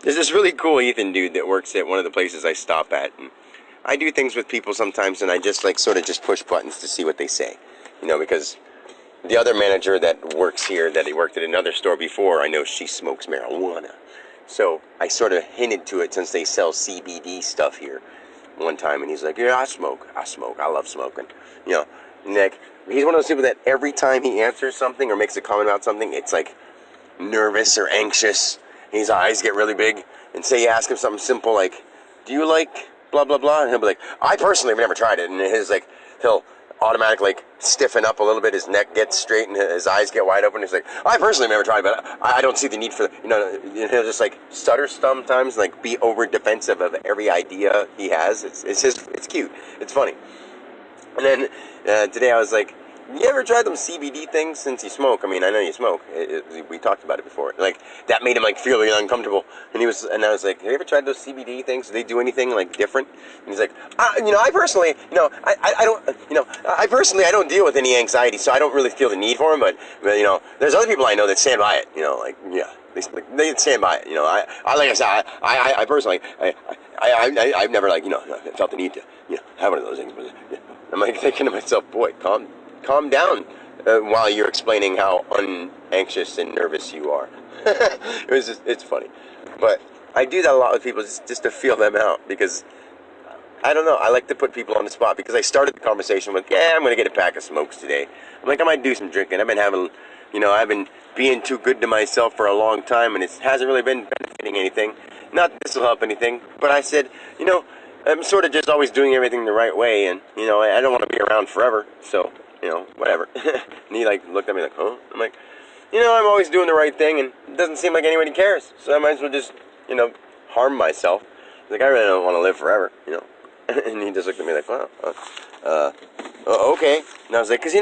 There's this really cool Ethan dude that works at one of the places I stop at, and I do things with people sometimes, and I just like sort of just push buttons to see what they say, because the other manager that works here, that he worked at another store before, I know she smokes marijuana, so I sort of hinted to it since they sell CBD stuff here one time, and he's like, yeah, I smoke, I love smoking, and like, he's one of those people that every time he answers something or makes a comment about something, it's like nervous or anxious. His eyes get really big, and say you ask him something simple like, do you like blah blah blah, and he'll be like, I personally have never tried it, and he'll automatically like stiffen up a little bit, his neck gets straight and his eyes get wide open. He's like, I personally have never tried it, but I don't see the need for he'll just like stutter sometimes, like be over defensive of every idea he has. It's cute, it's funny. And then today I was like, you ever tried them CBD things since you smoke? I mean, I know you smoke. We talked about it before. Like, that made him, like, feel really uncomfortable. And I was like, have you ever tried those CBD things? Do they do anything, like, different? And he's like, I personally, I personally, I don't deal with any anxiety, so I don't really feel the need for them. But there's other people I know that stand by it, they stand by it. I like I said, I personally, I've never, felt the need to, have one of those things. But I'm, like, thinking to myself, boy, calm down while you're explaining how anxious and nervous you are. It's funny. But I do that a lot with people just to feel them out, because I don't know, I like to put people on the spot, because I started the conversation with, I'm going to get a pack of smokes today. I'm like, I might do some drinking. I've been being too good to myself for a long time, and it hasn't really been benefiting anything. Not that this will help anything, but I said, I'm sort of just always doing everything the right way, and, I don't want to be around forever, so whatever. And he looked at me like, huh? I'm like, I'm always doing the right thing, and it doesn't seem like anybody cares, so I might as well just, harm myself. He's like, I really don't want to live forever, And he just looked at me like, wow, okay. And I was like, because,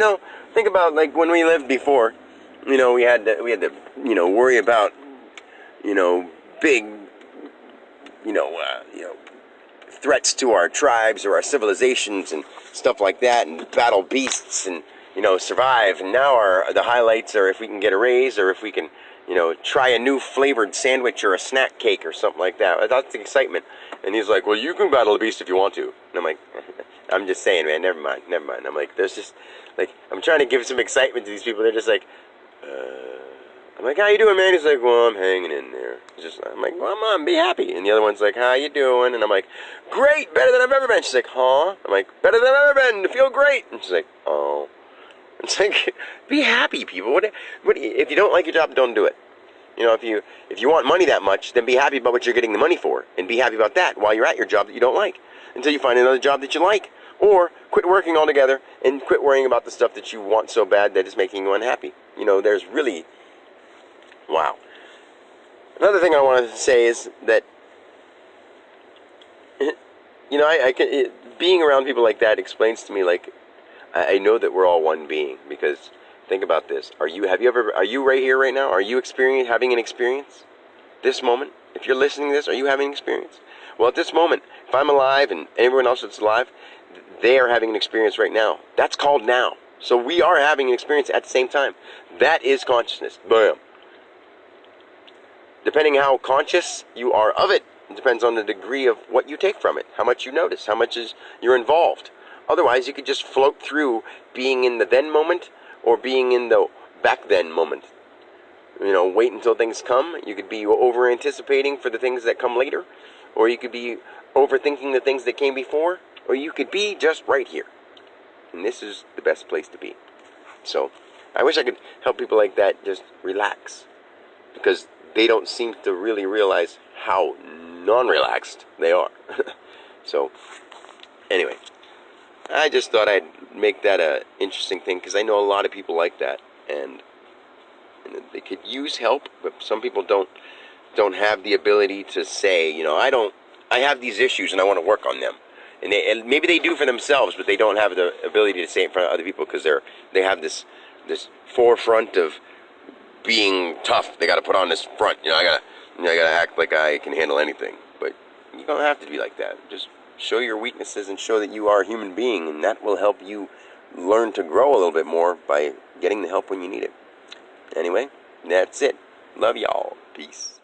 think about, like, when we lived before, we had to, worry about, big, threats to our tribes or our civilizations and stuff like that, and battle beasts and survive. And now the highlights are if we can get a raise, or if we can try a new flavored sandwich or a snack cake or something like that. That's the excitement. And he's like, well, you can battle a beast if you want to. And I'm like, I'm just saying, man, never mind. I'm like, there's just like, I'm trying to give some excitement to these people. They're just like, I'm like, how you doing, man? He's like, well, I'm hanging in there. I'm like, well, come on, be happy. And the other one's like, how you doing? And I'm like, great, better than I've ever been. She's like, huh? I'm like, better than I've ever been. I feel great. And she's like, oh. It's like, be happy, people. What if you don't like your job, don't do it. If you want money that much, then be happy about what you're getting the money for, and be happy about that while you're at your job that you don't like, until you find another job that you like, or quit working altogether and quit worrying about the stuff that you want so bad that is making you unhappy. There's really, wow. Another thing I want to say is that, being around people like that explains to me, like, I know that we're all one being, because think about this. Are you right here right now? Are you having an experience? This moment? If you're listening to this, are you having an experience? Well, at this moment, if I'm alive and everyone else that's alive, they are having an experience right now. That's called now. So we are having an experience at the same time. That is consciousness. Bam. Depending how conscious you are of it, it depends on the degree of what you take from it, how much you notice, how much you're involved. Otherwise, you could just float through being in the then moment or being in the back then moment. Wait until things come. You could be over-anticipating for the things that come later, or you could be overthinking the things that came before, or you could be just right here. And this is the best place to be. So, I wish I could help people like that just relax, because they don't seem to really realize how non-relaxed they are. So, anyway, I just thought I'd make that a interesting thing, because I know a lot of people like that, and they could use help, but some people don't have the ability to say, I have these issues and I want to work on them. And maybe they do for themselves, but they don't have the ability to say it in front of other people, because they have this forefront of being tough. They got to put on this front. I gotta act like I can handle anything. But you don't have to be like that. Just show your weaknesses and show that you are a human being, and that will help you learn to grow a little bit more by getting the help when you need it. Anyway, that's it. Love y'all. Peace.